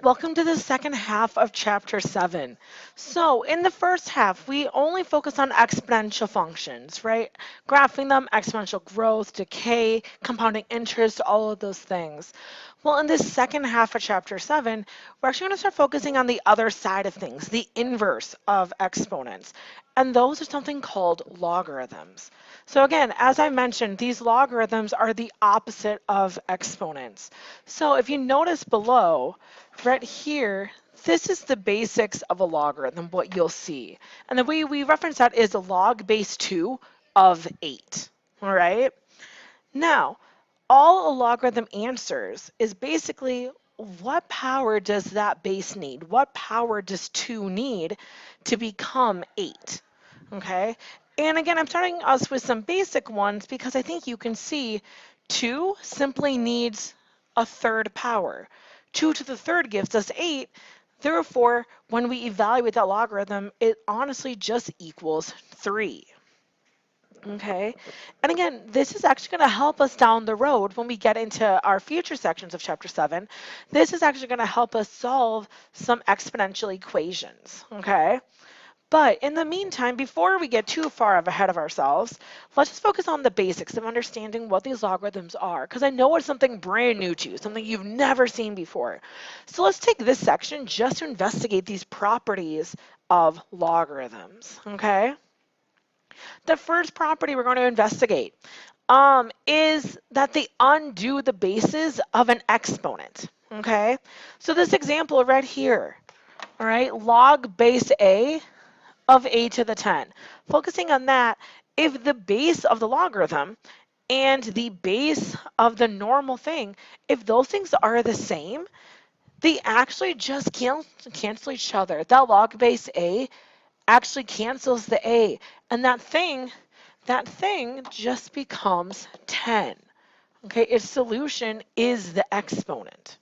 Welcome to the second half of chapter 7. So, in the first half, we only focus on exponential functions, right? Graphing them, exponential growth, decay, compounding interest, all of those things. Well, in this second half of chapter 7, we're actually going to start focusing on the other side of things, the inverse of exponents. And those are something called logarithms. So again, as I mentioned, these logarithms are the opposite of exponents. So if you notice below, right here, this is the basics of a logarithm, what you'll see. And the way we reference that is log base 2 of 8. All right? Now, all a logarithm answers is basically what power does that base need? What power does 2 need to become 8? Okay? And again, I'm starting us with some basic ones because I think you can see 2 simply needs a third power. 2 to the third gives us 8. Therefore, when we evaluate that logarithm, it honestly just equals 3. Okay, and again, this is actually going to help us down the road when we get into our future sections of chapter 7. This is actually going to help us solve some exponential equations. Okay, but in the meantime, before we get too far ahead of ourselves, let's just focus on the basics of understanding what these logarithms are, because I know it's something brand new to you, something you've never seen before. So let's take this section just to investigate these properties of logarithms. Okay. The first property we're going to investigate is that they undo the bases of an exponent. Okay, so this example right here, all right, log base a of a to the 10. Focusing on that, if the base of the logarithm and the base of the normal thing, if those things are the same, they actually just cancel each other. That log base a actually cancels the a, and that thing just becomes 10. Okay, its solution is the exponent.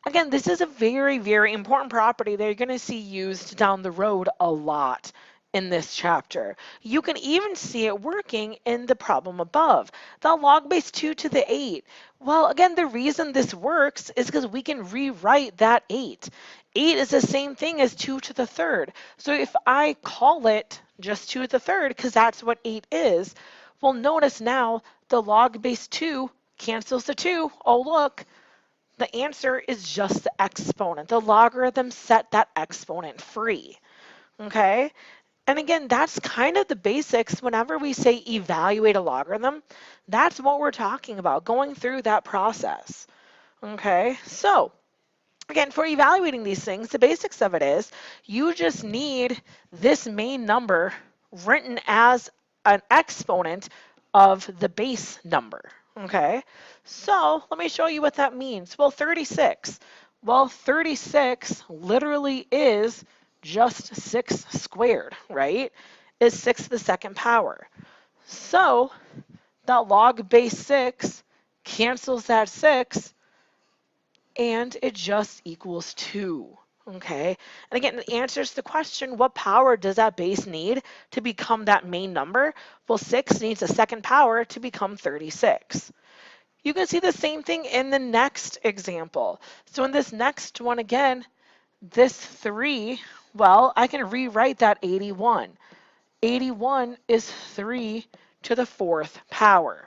Again, this is a very, very important property that you're going to see used down the road a lot in this chapter. You can even see it working in the problem above. The log base 2 to the 8. Well, again, the reason this works is because we can rewrite that 8. 8 is the same thing as 2 to the third. So if I call it just 2 to the third, because that's what 8 is, well, notice now the log base 2 cancels the 2. Oh, look. The answer is just the exponent. The logarithm set that exponent free. Okay? And again, that's kind of the basics. Whenever we say evaluate a logarithm, that's what we're talking about, going through that process. Okay? So, again, for evaluating these things, the basics of it is you just need this main number written as an exponent of the base number. Okay, so let me show you what that means. Well, 36. Well, 36 literally is just 6 squared, right? Is 6 to the second power. So that log base 6 cancels that 6, and it just equals 2. Okay, and again, it answers the question, what power does that base need to become that main number? Well, 6 needs a second power to become 36. You can see the same thing in the next example. So in this next one again, this 3, well, I can rewrite that 81. 81 is 3 to the fourth power.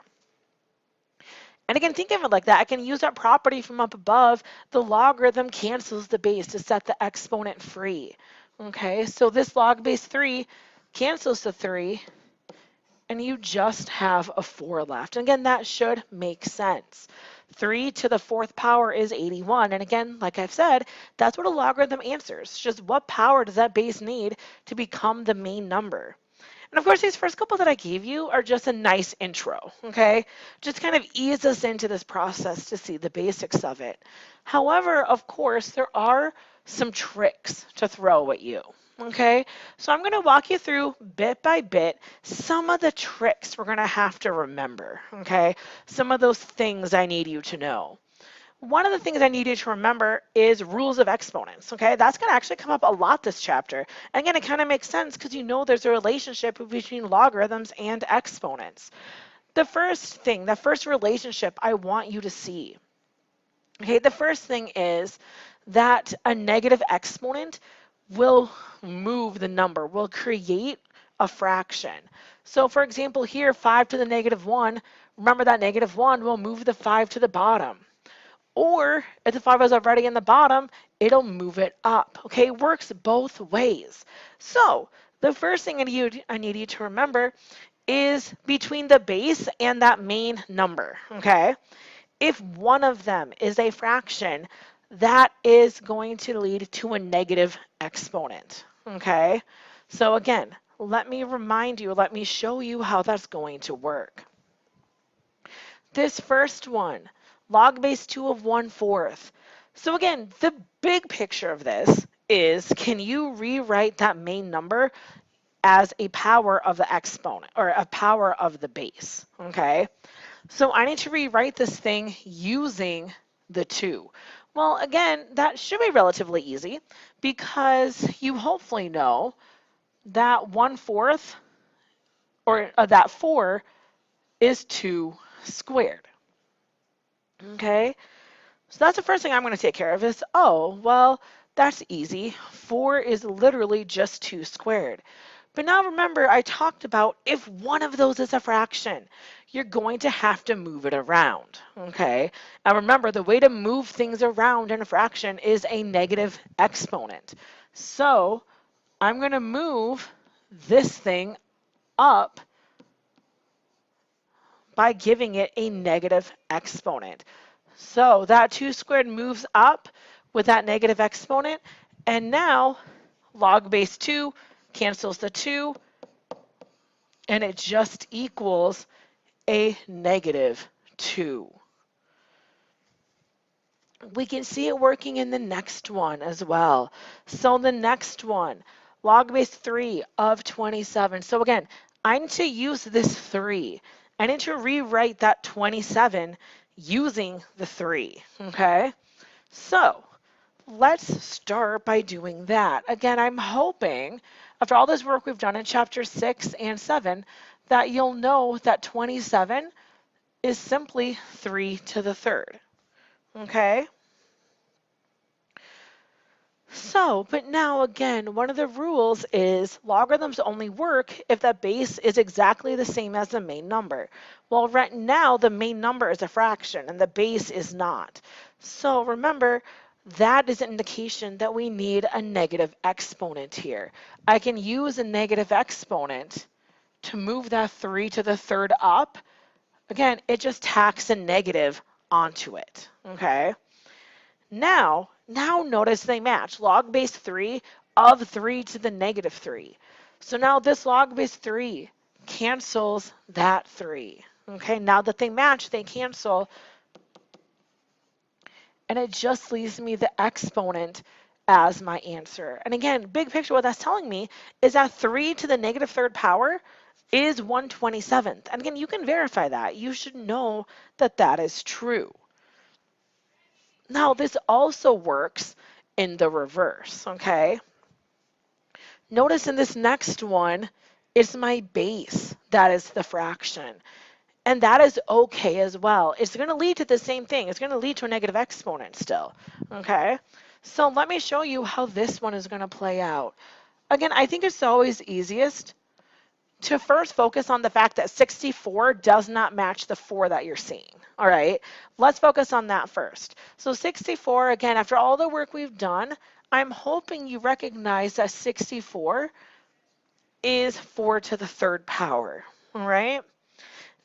And again, think of it like that. I can use that property from up above. The logarithm cancels the base to set the exponent free. Okay, so this log base 3 cancels the 3, and you just have a 4 left. And again, that should make sense. 3 to the fourth power is 81. And again, like I've said, that's what a logarithm answers. Just what power does that base need to become the main number? And of course, these first couple that I gave you are just a nice intro, okay? Just kind of ease us into this process to see the basics of it. However, of course, there are some tricks to throw at you, okay? So I'm going to walk you through bit by bit some of the tricks we're going to have to remember, okay? Some of those things I need you to know. One of the things I need you to remember is rules of exponents, okay? That's going to actually come up a lot this chapter. And again, it kind of makes sense because you know there's a relationship between logarithms and exponents. The first thing, the first relationship I want you to see Okay, the first thing is that a negative exponent will move the number, will create a fraction. So for example here, 5 to the negative 1, remember that negative 1 will move the 5 to the bottom. Or if the 5 is already in the bottom, it'll move it up. Okay, it works both ways. So the first thing I need you to remember is between the base and that main number. Okay, if one of them is a fraction, that is going to lead to a negative exponent. Okay, so again, let me remind you, let me show you how that's going to work. This first one, log base 2 of 1/4. So again, the big picture of this is, can you rewrite that main number as a power of the exponent or a power of the base? Okay, so I need to rewrite this thing using the 2. Well, again, that should be relatively easy because you hopefully know that 1/4 or that 4 is 2 squared. Okay, so that's the first thing I'm going to take care of is, oh, well, that's easy. 4 is literally just 2 squared. But now remember, I talked about if one of those is a fraction, you're going to have to move it around, okay? And remember, the way to move things around in a fraction is a negative exponent. So I'm going to move this thing up by giving it a negative exponent. So that 2 squared moves up with that negative exponent, and now log base 2 cancels the 2, and it just equals a negative 2. We can see it working in the next one as well. So the next one, log base 3 of 27. So again, I need to use this 3. I need to rewrite that 27 using the 3, okay? So let's start by doing that. Again, I'm hoping after all this work we've done in chapter 6 and 7 that you'll know that 27 is simply 3 to the third, okay? So, but now again, one of the rules is logarithms only work if the base is exactly the same as the main number. Well, right now the main number is a fraction and the base is not. So remember, that is an indication that we need a negative exponent here. I can use a negative exponent to move that 3 to the third up. Again, it just tacks a negative onto it, okay? Now notice they match. Log base 3 of 3 to the negative 3. So now this log base 3 cancels that 3. Okay, now that they match, they cancel. And it just leaves me the exponent as my answer. And again, big picture, what that's telling me is that 3 to the negative third power is 1/27th. And again, you can verify that. You should know that that is true. Now, this also works in the reverse, okay? Notice in this next one, it's my base that is the fraction. And that is okay as well. It's going to lead to the same thing. It's going to lead to a negative exponent still, okay? So let me show you how this one is going to play out. Again, I think it's always easiest to first focus on the fact that 64 does not match the 4 that you're seeing. All right, let's focus on that first. So 64, again, after all the work we've done, I'm hoping you recognize that 64 is 4 to the third power. All right,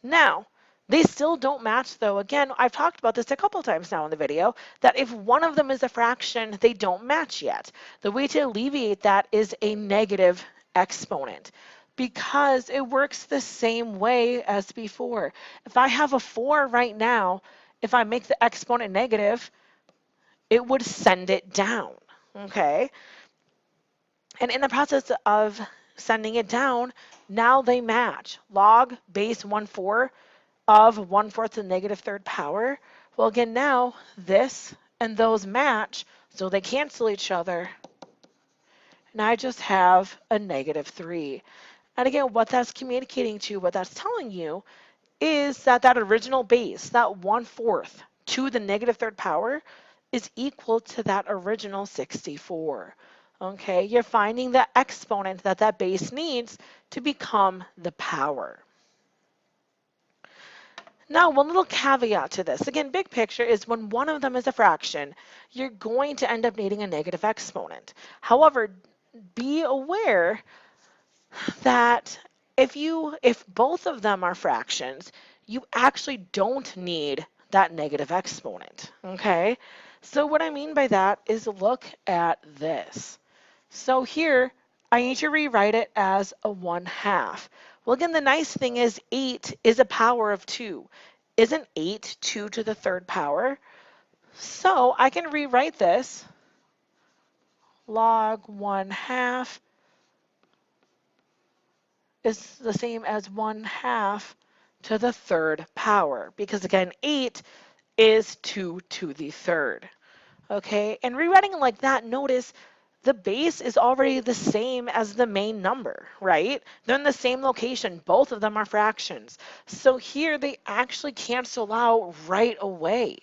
now, they still don't match though. Again, I've talked about this a couple times now in the video, that if one of them is a fraction, they don't match yet. The way to alleviate that is a negative exponent because it works the same way as before. If I have a 4 right now, if I make the exponent negative, it would send it down, okay? And in the process of sending it down, now they match. Log base 1/4 of 1/4 to the negative third power. Well, again, now this and those match, so they cancel each other. And I just have a negative 3. And again, what that's communicating to, what that's telling you, is that that original base, that 1/4 to the negative third power is equal to that original 64. Okay, you're finding the exponent that that base needs to become the power. Now, one little caveat to this, again, big picture is when one of them is a fraction, you're going to end up needing a negative exponent. However, be aware that if both of them are fractions, you actually don't need that negative exponent, okay? So what I mean by that is look at this. So here, I need to rewrite it as a 1/2. Well, again, the nice thing is 8 is a power of 2. Isn't 8 2 to the third power? So I can rewrite this log 1/2 is the same as 1/2 to the third power, because again, 8 is 2 to the third. Okay, and rewriting it like that, notice the base is already the same as the main number, right? They're in the same location. Both of them are fractions. So here they actually cancel out right away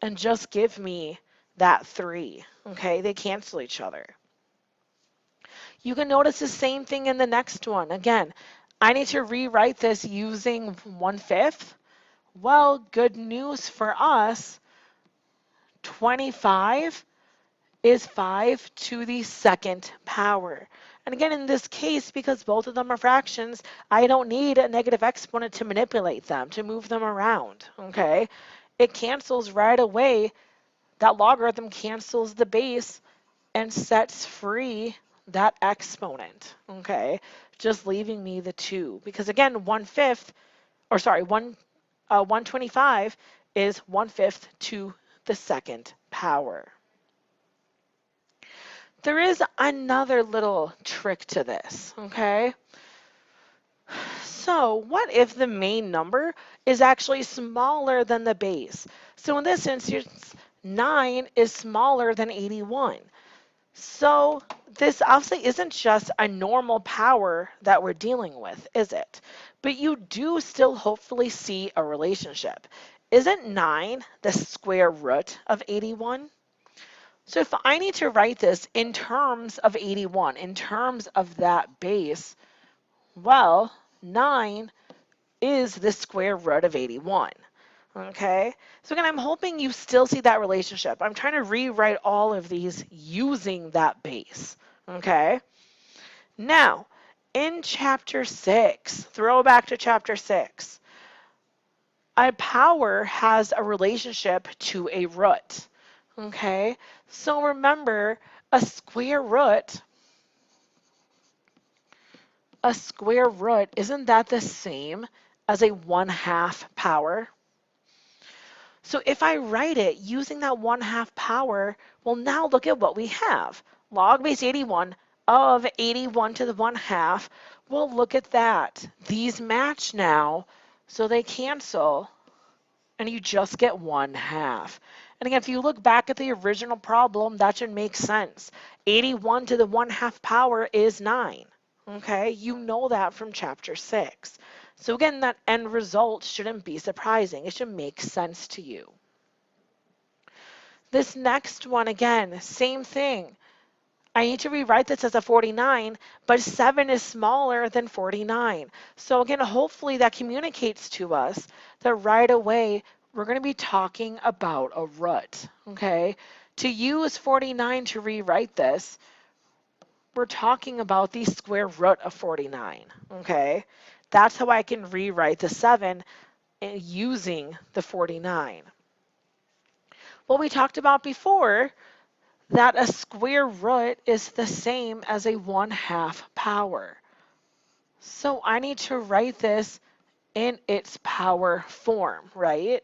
and just give me that 3. Okay, they cancel each other. You can notice the same thing in the next one. Again, I need to rewrite this using 1/5. Well, good news for us, 25 is 5 to the second power. And again, in this case, because both of them are fractions, I don't need a negative exponent to manipulate them, to move them around, okay? It cancels right away. That logarithm cancels the base and sets free that exponent, okay? Just leaving me the 2. Because again, 1/5, or sorry, 125 is 1/5 to the second power. There is another little trick to this, okay? So what if the main number is actually smaller than the base? So in this instance, 9 is smaller than 81. So this obviously isn't just a normal power that we're dealing with, is it? But you do still hopefully see a relationship. Isn't 9 the square root of 81? So if I need to write this in terms of 81, in terms of that base, well, 9 is the square root of 81. Okay, so again, I'm hoping you still see that relationship. I'm trying to rewrite all of these using that base. Okay, now in chapter 6, throw back to chapter 6, a power has a relationship to a root. Okay, so remember, a square root, isn't that the same as a 1/2 power? So if I write it using that 1/2 power, well, now look at what we have. Log base 81 of 81 to the 1/2. Well, look at that. These match now, so they cancel, and you just get 1/2. And again, if you look back at the original problem, that should make sense. 81 to the 1/2 power is 9. Okay, you know that from chapter 6. So again, that end result shouldn't be surprising. It should make sense to you. This next one, again, same thing. I need to rewrite this as a 49, but 7 is smaller than 49. So again, hopefully that communicates to us that right away we're going to be talking about a root, okay? To use 49 to rewrite this, we're talking about the square root of 49, okay? That's how I can rewrite the 7 using the 49. Well, we talked about before that a square root is the same as a 1/2 power. So I need to write this in its power form, right?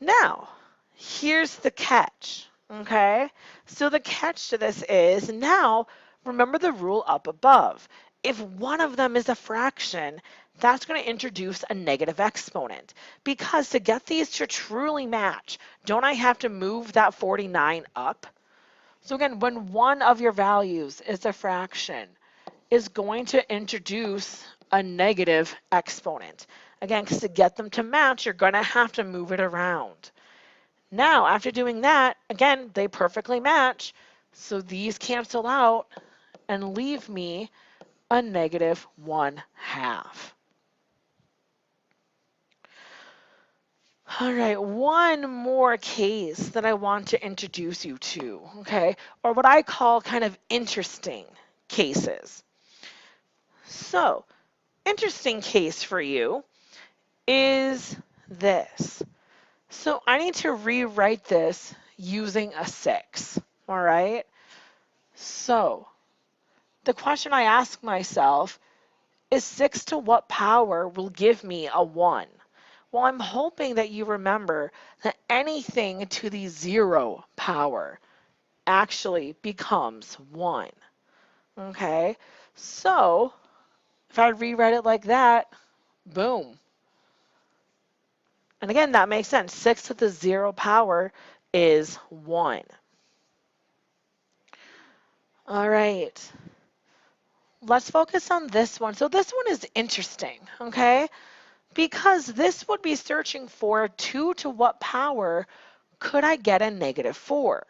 Now, here's the catch, okay? So the catch to this is now, remember the rule up above. If one of them is a fraction, that's going to introduce a negative exponent. Because to get these to truly match, don't I have to move that 49 up? So again, when one of your values is a fraction, is going to introduce a negative exponent. Again, because to get them to match, you're going to have to move it around. Now, after doing that, again, they perfectly match. So these cancel out and leave me a negative 1/2. All right, one more case that I want to introduce you to, okay, or what I call kind of interesting cases. So, interesting case for you is this. So I need to rewrite this using a 6, all right? So the question I ask myself is 6 to what power will give me a 1? Well, I'm hoping that you remember that anything to the 0 power actually becomes 1, okay? So if I rewrite it like that, boom. And again, that makes sense. 6 to the 0 power is 1. All right. Let's focus on this one. So this one is interesting, okay? Because this would be searching for 2 to what power could I get a negative 4?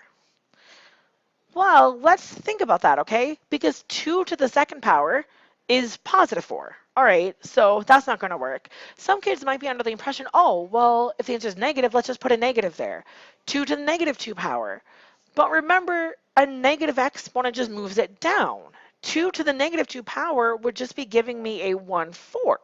Well, let's think about that, okay? Because 2 to the second power is positive 4. All right, so that's not going to work. Some kids might be under the impression, oh, well, if the answer is negative, let's just put a negative there. 2 to the negative 2 power. But remember, a negative exponent just moves it down. 2 to the negative 2 power would just be giving me a 1/4.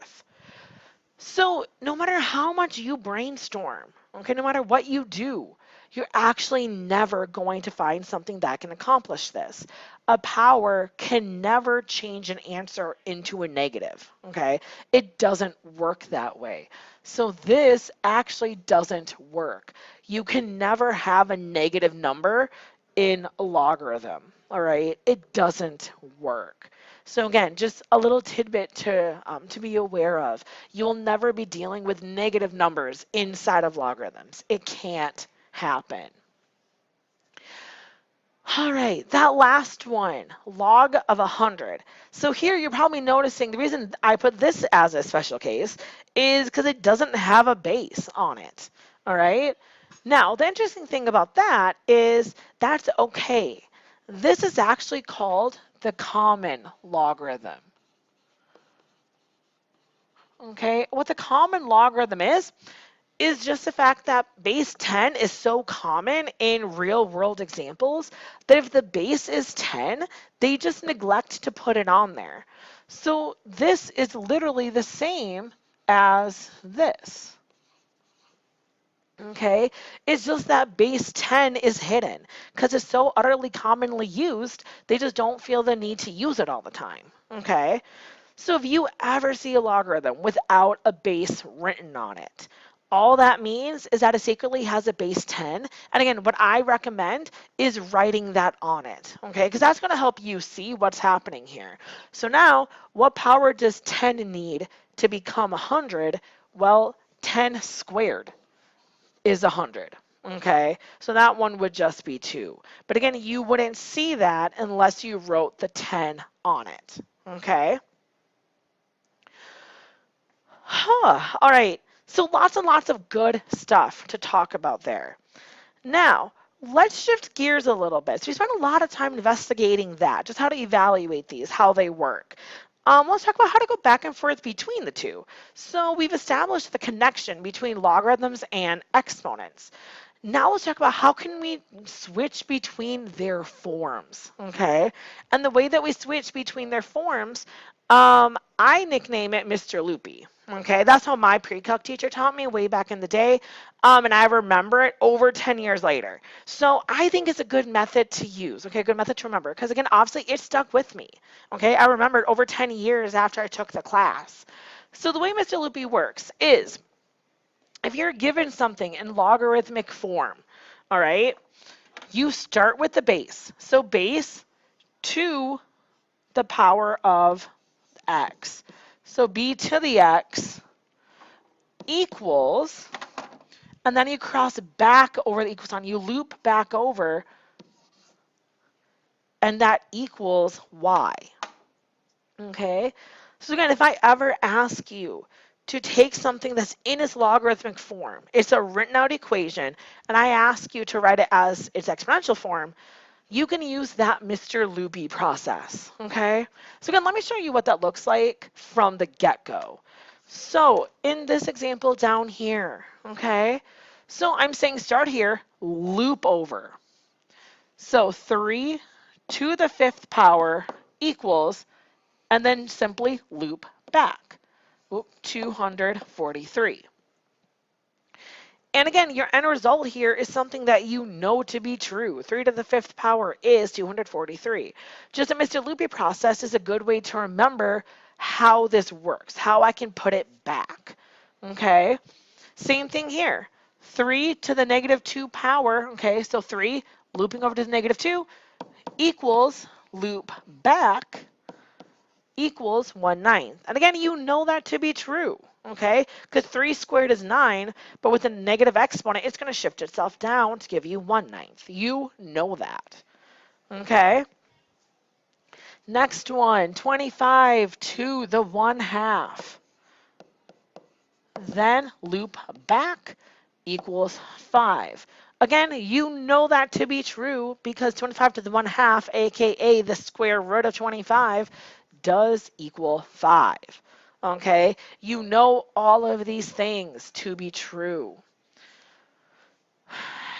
So no matter how much you brainstorm, okay, no matter what you do, you're actually never going to find something that can accomplish this. A power can never change an answer into a negative, okay? It doesn't work that way. So this actually doesn't work. You can never have a negative number in a logarithm, all right? It doesn't work. So again, just a little tidbit to be aware of. You'll never be dealing with negative numbers inside of logarithms. It can't happen. All right, that last one, log of 100. So here you're probably noticing the reason I put this as a special case is because it doesn't have a base on it. All right. Now, the interesting thing about that is that's okay. This is actually called the common logarithm. Okay, what the common logarithm is just the fact that base 10 is so common in real world examples that if the base is 10, they just neglect to put it on there. So this is literally the same as this. Okay, it's just that base 10 is hidden because it's so utterly commonly used, they just don't feel the need to use it all the time. Okay, so if you ever see a logarithm without a base written on it, all that means is that it secretly has a base 10. And again, what I recommend is writing that on it, okay? Because that's going to help you see what's happening here. So now, what power does 10 need to become 100? Well, 10 squared is 100. Okay, so that one would just be 2. But again, you wouldn't see that unless you wrote the 10 on it. Okay. All right, so lots and lots of good stuff to talk about there. Now, let's shift gears a little bit. So we spent a lot of time investigating that, just how to evaluate these, how they work. Let's talk about how to go back and forth between the two. So we've established the connection between logarithms and exponents. Now let's talk about how can we switch between their forms, okay? And the way that we switch between their forms, I nickname it Mr. Loopy, okay? That's how my pre-calc teacher taught me way back in the day, and I remember it over 10 years later. So I think it's a good method to use, okay? Good method to remember, because again, obviously it stuck with me, okay? I remembered over 10 years after I took the class. So the way Mr. Loopy works is, if you're given something in logarithmic form, all right, you start with the base. So base to the power of x. So b to the x equals, and then you cross back over the equal sign. You loop back over, and that equals y. Okay? So again, if I ever ask you to take something that's in its logarithmic form, it's a written out equation, and I ask you to write it as its exponential form, you can use that Mr. Loopy process, okay? So again, let me show you what that looks like from the get-go. So in this example down here, okay? So I'm saying start here, loop over. So 3 to the 5th power equals, and then simply loop back. 243. And again, your end result here is something that you know to be true. 3 to the 5th power is 243. Just a Mr. Loopy process is a good way to remember how this works, how I can put it back. Okay? Same thing here. 3 to the negative 2 power, okay, so 3 looping over to the negative 2 equals loop back equals 1/9. And again, you know that to be true, okay? Because 3 squared is 9, but with a negative exponent, it's going to shift itself down to give you 1/9. You know that, okay? Next one, 25 to the 1/2. Then loop back equals 5. Again, you know that to be true because 25 to the 1/2, aka the square root of 25, does equal 5. Okay, you know all of these things to be true.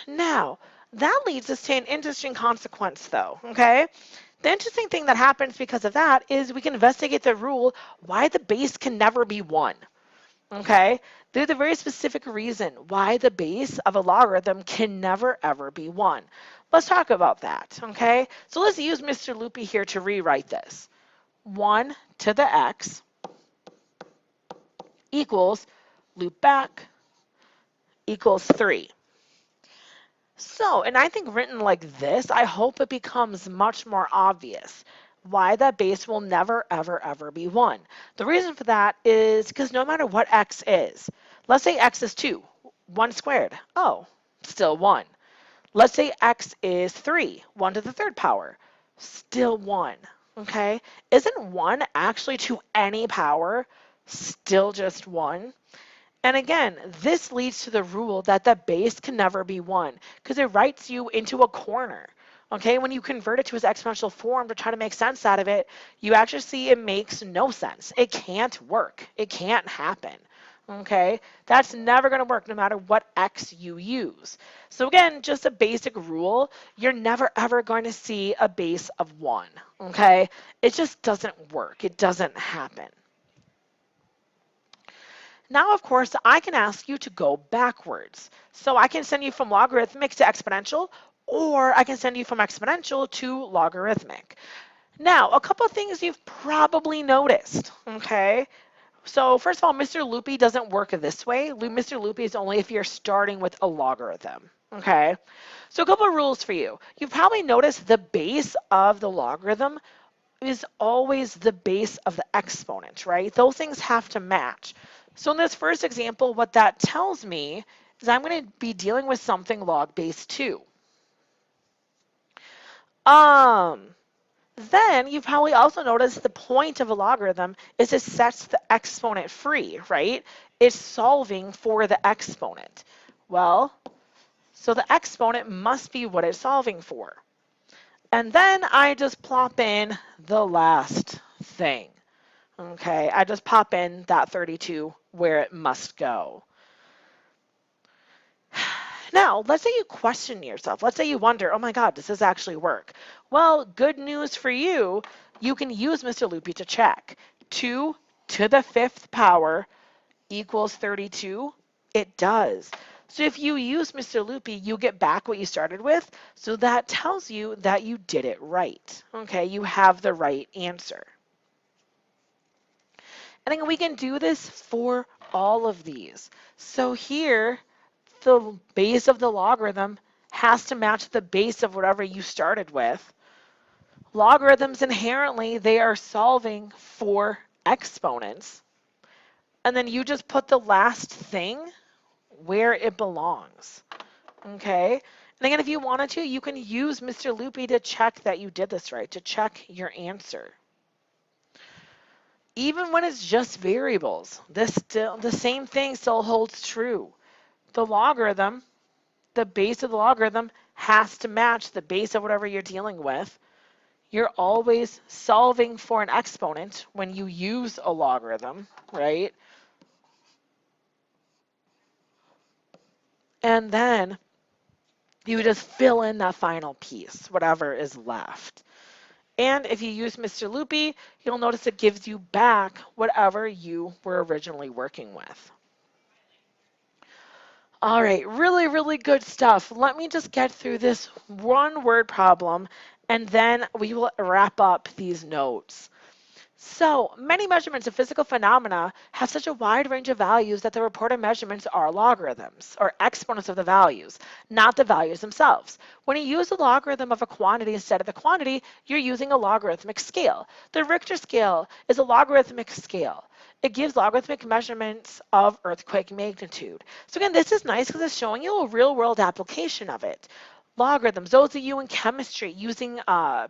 Now, that leads us to an interesting consequence though, okay? The interesting thing that happens because of that is we can investigate the rule why the base can never be 1. Okay, there's a very specific reason why the base of a logarithm can never ever be 1. Let's talk about that, okay? So let's use Mr. Loopy here to rewrite this. 1 to the x equals loop back equals 3. So, and I think written like this, I hope it becomes much more obvious why that base will never, ever, ever be 1. The reason for that is because no matter what x is, let's say x is 2, 1 squared, oh, still 1. Let's say x is 3, 1 to the 3rd power, still 1, okay? Isn't 1 actually to any power still just 1? And again, this leads to the rule that the base can never be 1 because it writes you into a corner. Okay, when you convert it to its exponential form to try to make sense out of it, you actually see it makes no sense. It can't work. It can't happen. Okay, that's never going to work no matter what x you use. So again, just a basic rule, you're never ever going to see a base of 1. Okay, it just doesn't work. It doesn't happen. Now, of course, I can ask you to go backwards. So I can send you from logarithmic to exponential, or I can send you from exponential to logarithmic. Now, a couple of things you've probably noticed, okay? So first of all, Mr. Loopy doesn't work this way. Mr. Loopy is only if you're starting with a logarithm, okay? So a couple of rules for you. You've probably noticed the base of the logarithm is always the base of the exponent, right? Those things have to match. So in this first example, what that tells me is I'm going to be dealing with something log base 2. Then you've probably also noticed the point of a logarithm is it sets the exponent free, right? It's solving for the exponent. Well, so the exponent must be what it's solving for. And then I just plop in the last thing. Okay, I just pop in that 32 where it must go. Now, let's say you question yourself. Let's say you wonder, oh my God, does this actually work? Well, good news for you, you can use Mr. Loopy to check. 2 to the 5th power equals 32. It does. So if you use Mr. Loopy, you get back what you started with. So that tells you that you did it right. Okay, you have the right answer. And then we can do this for all of these. So here, the base of the logarithm has to match the base of whatever you started with. Logarithms inherently, they are solving for exponents. And then you just put the last thing where it belongs. Okay? And again, if you wanted to, you can use Mr. Loopy to check that you did this right, to check your answer. Even when it's just variables, the same thing still holds true. The logarithm, the base of the logarithm has to match the base of whatever you're dealing with. You're always solving for an exponent when you use a logarithm, right? And then you just fill in that final piece, whatever is left. And if you use Mr. Loopy, you'll notice it gives you back whatever you were originally working with. All right, really, really good stuff. Let me just get through this one word problem, and then we will wrap up these notes. So, many measurements of physical phenomena have such a wide range of values that the reported measurements are logarithms, or exponents of the values, not the values themselves. When you use a logarithm of a quantity instead of the quantity, you're using a logarithmic scale. The Richter scale is a logarithmic scale. It gives logarithmic measurements of earthquake magnitude. So again, this is nice because it's showing you a real-world application of it. Logarithms, those of you in chemistry using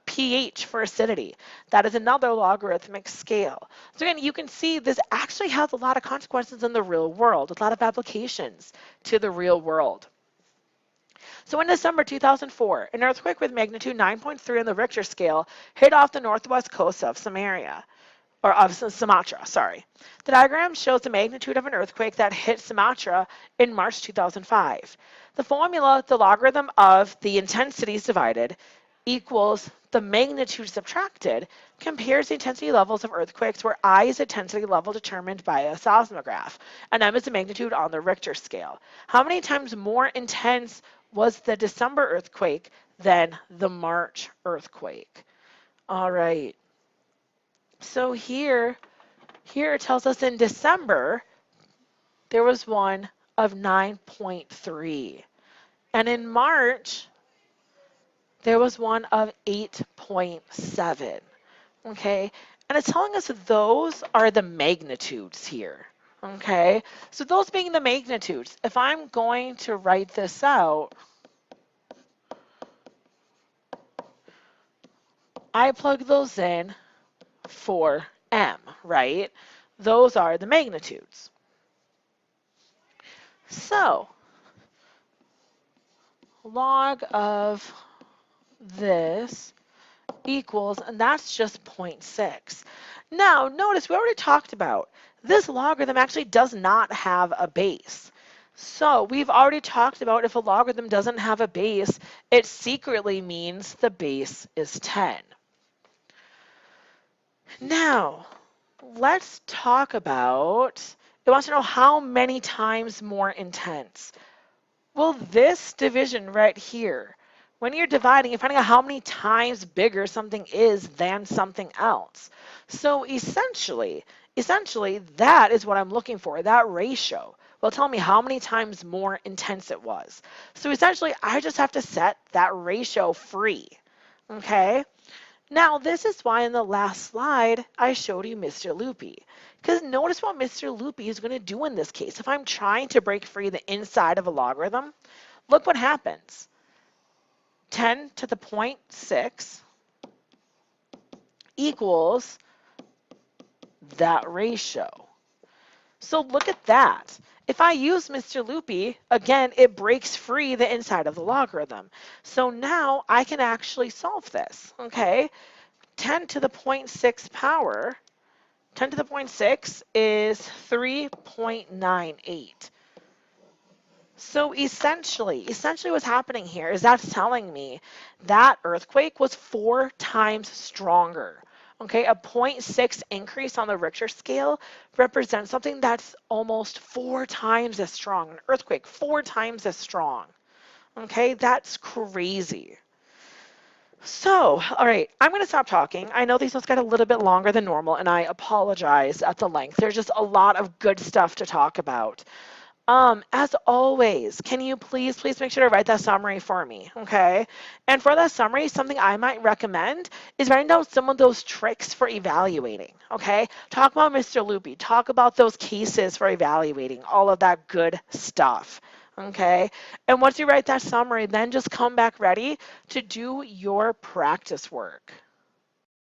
pH for acidity, that is another logarithmic scale. So again, you can see this actually has a lot of consequences in the real world, a lot of applications to the real world. So in December 2004, an earthquake with magnitude 9.3 on the Richter scale hit off the northwest coast of Samaria. Or of Sumatra, sorry. The diagram shows the magnitude of an earthquake that hit Sumatra in March 2005. The formula, the logarithm of the intensities divided equals the magnitude subtracted, compares the intensity levels of earthquakes where I is the intensity level determined by a seismograph, and M is the magnitude on the Richter scale. How many times more intense was the December earthquake than the March earthquake? All right. So here it tells us in December, there was one of 9.3. And in March, there was one of 8.7. Okay? And it's telling us that those are the magnitudes here. Okay? So those being the magnitudes, if I'm going to write this out, I plug those in for M, right? Those are the magnitudes. So, log of this equals, and that's just zero point 0.6. Now, notice we already talked about this logarithm actually does not have a base. So we've already talked about if a logarithm doesn't have a base, it secretly means the base is 10. Now, let's talk about, it wants to know how many times more intense. Well, this division right here, when you're dividing, you're finding out how many times bigger something is than something else. So essentially, that is what I'm looking for, that ratio will tell me how many times more intense it was. So essentially, I just have to set that ratio free, okay? Now, this is why in the last slide, I showed you Mr. Loopy. Because notice what Mr. Loopy is going to do in this case. If I'm trying to break free the inside of a logarithm, look what happens. 10 to the 0.6 equals that ratio. So look at that. If I use Mr. Loopy, again, it breaks free the inside of the logarithm. So now I can actually solve this, okay? 10 to the 0.6 power, 10 to the 0.6 is 3.98. So essentially what's happening here is that's telling me that earthquake was 4 times stronger. Okay, a 0.6 increase on the Richter scale represents something that's almost 4 times as strong. An earthquake, 4 times as strong. Okay, that's crazy. So, all right, I'm going to stop talking. I know these ones got a little bit longer than normal, and I apologize at the length. There's just a lot of good stuff to talk about. As always, can you please make sure to write that summary for me, okay? And for that summary, something I might recommend is writing down some of those tricks for evaluating, okay? Talk about Mr. Loopy. Talk about those cases for evaluating, all of that good stuff, okay? And once you write that summary, then just come back ready to do your practice work.